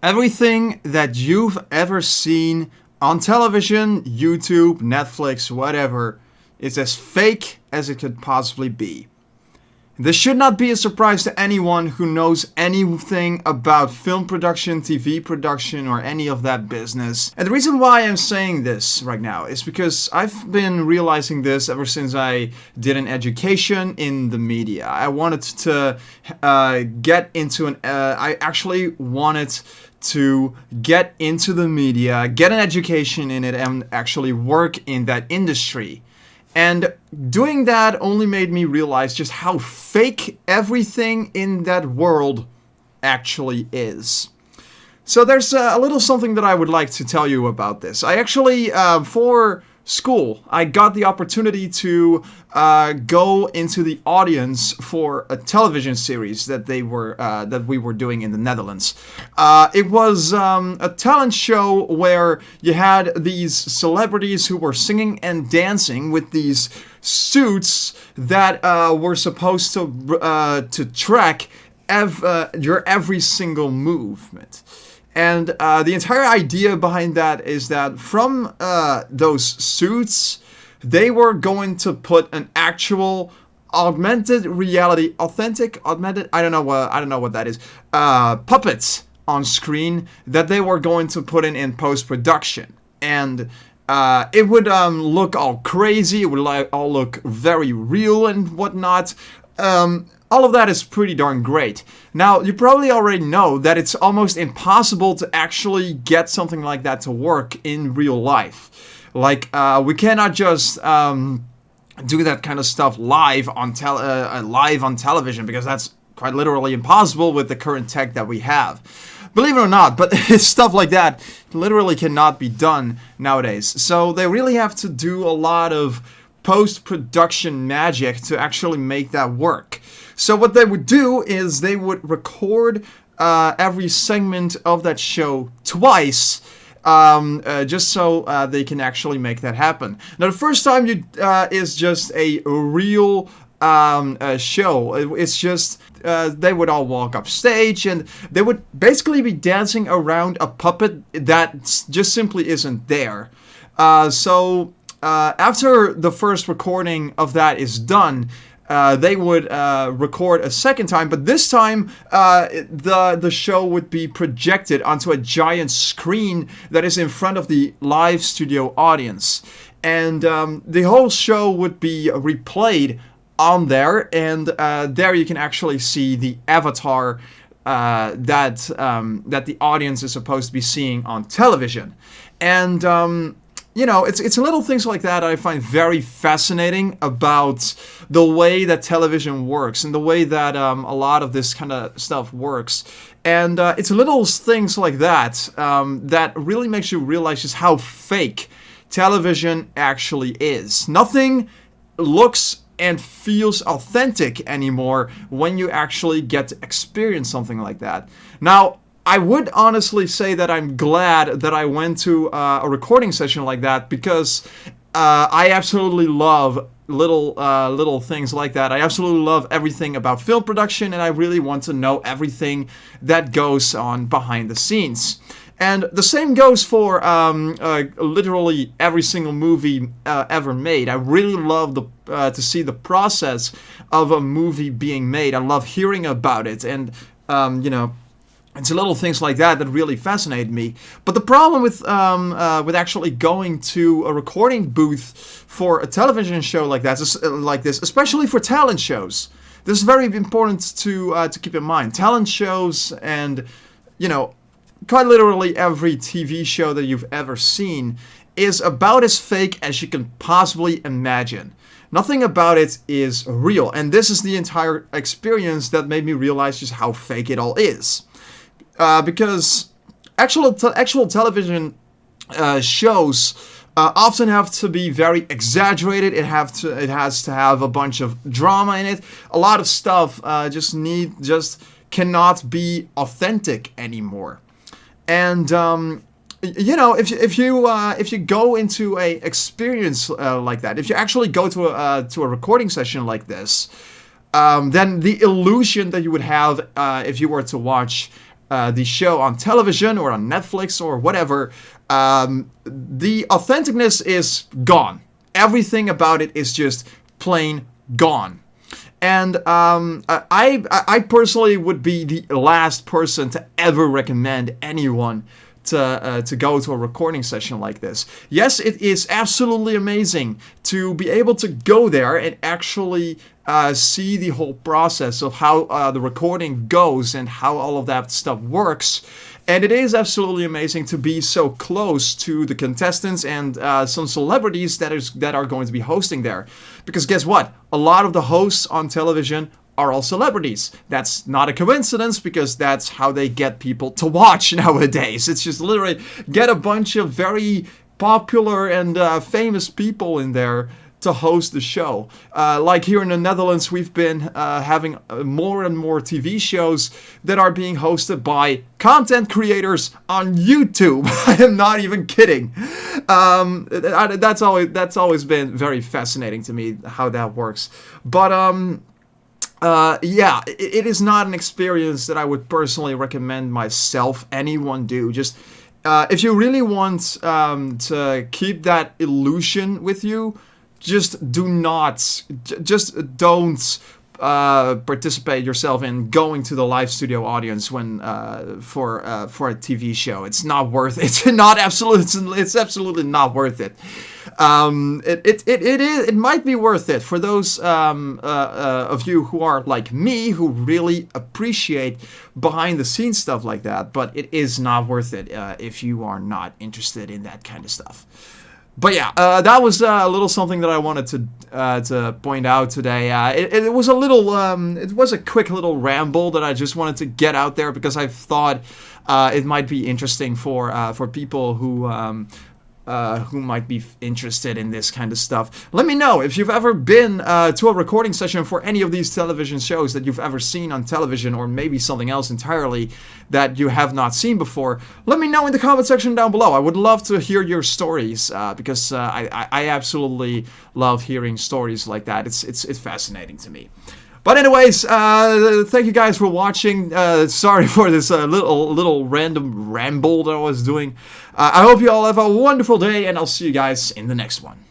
Everything that you've ever seen on television, YouTube, Netflix, whatever, is as fake as it could possibly be. This should not be a surprise to anyone who knows anything about film production, TV production, or any of that business. And the reason why I'm saying this right now is because I've been realizing this ever since I did an education in the media. I wanted to get into I actually wanted to get into the media, get an education in it, and actually work in that industry. And doing that only made me realize just how fake everything in that world actually is. So there's a little something that I would like to tell you about this. I actually, for school, I got the opportunity to go into the audience for a television series that we were doing in the Netherlands. It was a talent show where you had these celebrities who were singing and dancing with these suits that were supposed to track your every single movement. And the entire idea behind that is that from those suits, they were going to put an actual augmented reality, augmented, I don't know what that is, puppets on screen that they were going to put in post-production. And it would look all crazy, it would all look very real and whatnot. All of that is pretty darn great. Now, you probably already know that it's almost impossible to actually get something like that to work in real life. Like, we cannot just do that kind of stuff live on television, because that's quite literally impossible with the current tech that we have. Believe it or not, but stuff like that literally cannot be done nowadays. So they really have to do a lot of post-production magic to actually make that work. So what they would do is they would record every segment of that show twice, just so they can actually make that happen. Now, the first time is just a real show. It's just they would all walk up stage and they would basically be dancing around a puppet that just simply isn't there. So after the first recording of that is done, they would record a second time, but this time the show would be projected onto a giant screen that is in front of the live studio audience. And the whole show would be replayed on there, and there you can actually see the avatar that the audience is supposed to be seeing on television. And you know, it's little things like that I find very fascinating about the way that television works and the way that a lot of this kind of stuff works. And it's little things like that that really makes you realize just how fake television actually is. Nothing looks and feels authentic anymore when you actually get to experience something like that. Now, I would honestly say that I'm glad that I went to a recording session like that, because I absolutely love little things like that. I absolutely love everything about film production, and I really want to know everything that goes on behind the scenes. And the same goes for literally every single movie ever made. I really love to see the process of a movie being made. I love hearing about it, and you know, it's little things like that that really fascinate me. But the problem with actually going to a recording booth for a television show like this, especially for talent shows, this is very important to keep in mind. Talent shows, and you know, quite literally every TV show that you've ever seen is about as fake as you can possibly imagine. Nothing about it is real, and this is the entire experience that made me realize just how fake it all is. Because actual television shows often have to be very exaggerated. It has to have a bunch of drama in it. A lot of stuff just cannot be authentic anymore. And you know, if you go into a experience like that, if you actually go to a recording session like this, then the illusion that you would have if you were to watch the show on television or on Netflix or whatever, the authenticness is gone. Everything about it is just plain gone. And I personally would be the last person to ever recommend anyone to go to a recording session like this. Yes, it is absolutely amazing to be able to go there and actually see the whole process of how the recording goes and how all of that stuff works. And it is absolutely amazing to be so close to the contestants and some celebrities that are going to be hosting there. Because guess what? A lot of the hosts on television are all celebrities. That's not a coincidence, because that's how they get people to watch nowadays. It's just literally get a bunch of very popular and famous people in there to host the show. Like here in the Netherlands, we've been having more and more TV shows that are being hosted by content creators on YouTube. I am not even kidding. That's always been very fascinating to me how that works. But yeah, it is not an experience that I would personally recommend myself anyone do. Just if you really want to keep that illusion with you, just don't participate yourself in going to the live studio audience when for a TV show. It's not worth it. It's absolutely not worth it. It might be worth it for those of you who are like me, who really appreciate behind the scenes stuff like that, but it is not worth it if you are not interested in that kind of stuff. But yeah, that was a little something that I wanted to point out today. It was a little, it was a quick little ramble that I just wanted to get out there, because I thought it might be interesting for people who might be interested in this kind of stuff. Let me know if you've ever been to a recording session for any of these television shows that you've ever seen on television, or maybe something else entirely that you have not seen before. Let me know in the comment section down below. I would love to hear your stories, because I absolutely love hearing stories like that. It's fascinating to me. But anyways, thank you guys for watching. Sorry for this little random ramble that I was doing. I hope you all have a wonderful day, and I'll see you guys in the next one.